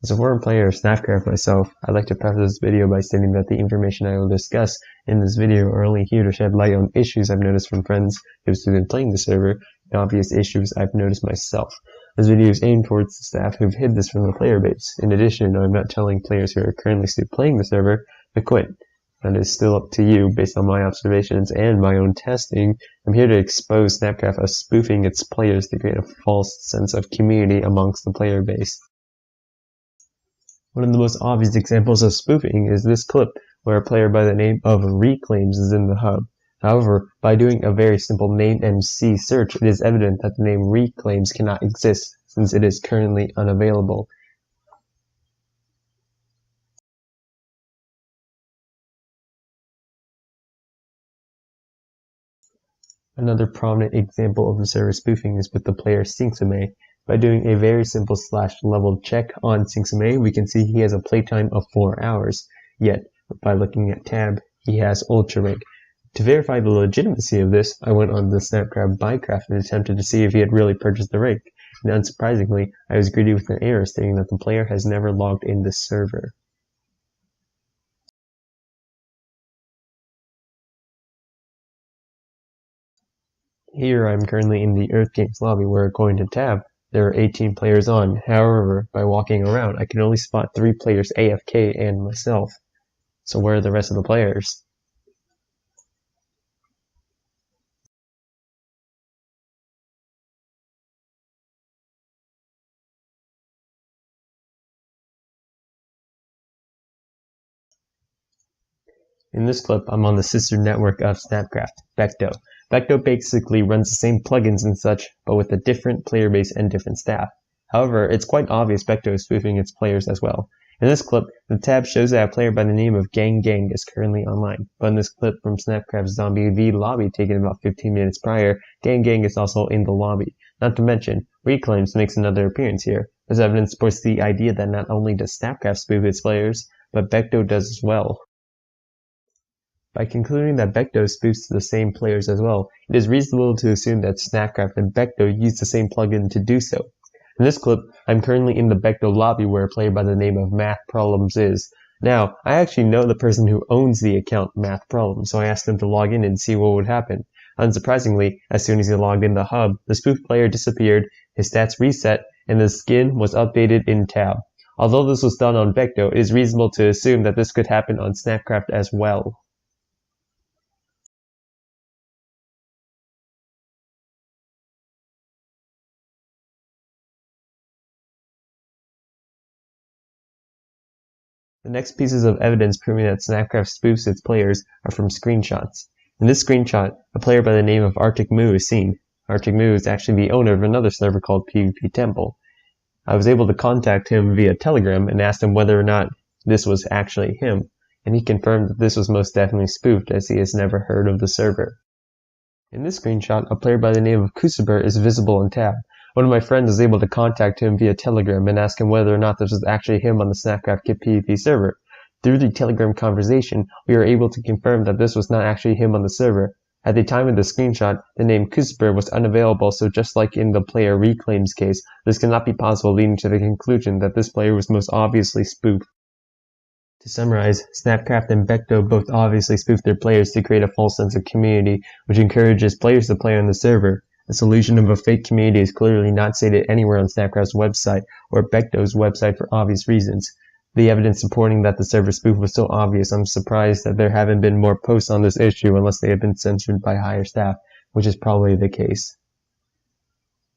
As a former player of Snapcraft myself, I'd like to preface this video by stating that the information I will discuss in this video are only here to shed light on issues I've noticed from friends who've been playing the server and obvious issues I've noticed myself. This video is aimed towards the staff who've hid this from the player base. In addition, I'm not telling players who are currently still playing the server to quit. That is still up to you based on my observations and my own testing. I'm here to expose Snapcraft as spoofing its players to create a false sense of community amongst the player base. One of the most obvious examples of spoofing is this clip where a player by the name of Reclaims is in the hub. However, by doing a very simple name MC search, it is evident that the name Reclaims cannot exist since it is currently unavailable. Another prominent example of the server spoofing is with the player Sinxamay. By doing a very simple /level check on Sinxamay, we can see he has a playtime of 4 hours. Yet, by looking at tab, he has ultra rank. To verify the legitimacy of this, I went on the Snapcraft Becto and attempted to see if he had really purchased the rank. And unsurprisingly, I was greeted with an error stating that the player has never logged in the server. Here I am currently in the Earth Games lobby where, according to tab, there are 18 players on. However, by walking around, I can only spot 3 players AFK and myself. So where are the rest of the players? In this clip, I'm on the sister network of Snapcraft, Becto. Becto basically runs the same plugins and such, but with a different player base and different staff. However, it's quite obvious Becto is spoofing its players as well. In this clip, the tab shows that a player by the name of Gang is currently online. But in this clip from Snapcraft's Zombie V lobby taken about 15 minutes prior, Gang is also in the lobby. Not to mention, Reclaims makes another appearance here. This evidence supports the idea that not only does Snapcraft spoof its players, but Becto does as well. By concluding that Becto spoofs the same players as well, it is reasonable to assume that Snapcraft and Becto use the same plugin to do so. In this clip, I'm currently in the Becto lobby where a player by the name of Math Problems is. Now, I actually know the person who owns the account Math Problems, so I asked him to log in and see what would happen. Unsurprisingly, as soon as he logged in the hub, the spoofed player disappeared, his stats reset, and the skin was updated in tab. Although this was done on Becto, it is reasonable to assume that this could happen on Snapcraft as well. The next pieces of evidence proving that Snapcraft spoofs its players are from screenshots. In this screenshot, a player by the name of Arctic Moo is seen. Arctic Moo is actually the owner of another server called PvP Temple. I was able to contact him via Telegram and asked him whether or not this was actually him, and he confirmed that this was most definitely spoofed as he has never heard of the server. In this screenshot, a player by the name of Kusaber is visible on tab. One of my friends was able to contact him via Telegram and ask him whether or not this was actually him on the Snapcraft Kit PvP server. Through the Telegram conversation, we were able to confirm that this was not actually him on the server. At the time of the screenshot, the name Kusaber was unavailable, so just like in the player Reclaims case, this cannot be possible, leading to the conclusion that this player was most obviously spoofed. To summarize, Snapcraft and Becto both obviously spoof their players to create a false sense of community, which encourages players to play on the server. The solution of a fake community is clearly not stated anywhere on Snapcraft's website or Becto's website for obvious reasons. The evidence supporting that the server spoof was so obvious, I'm surprised that there haven't been more posts on this issue unless they have been censored by higher staff, which is probably the case.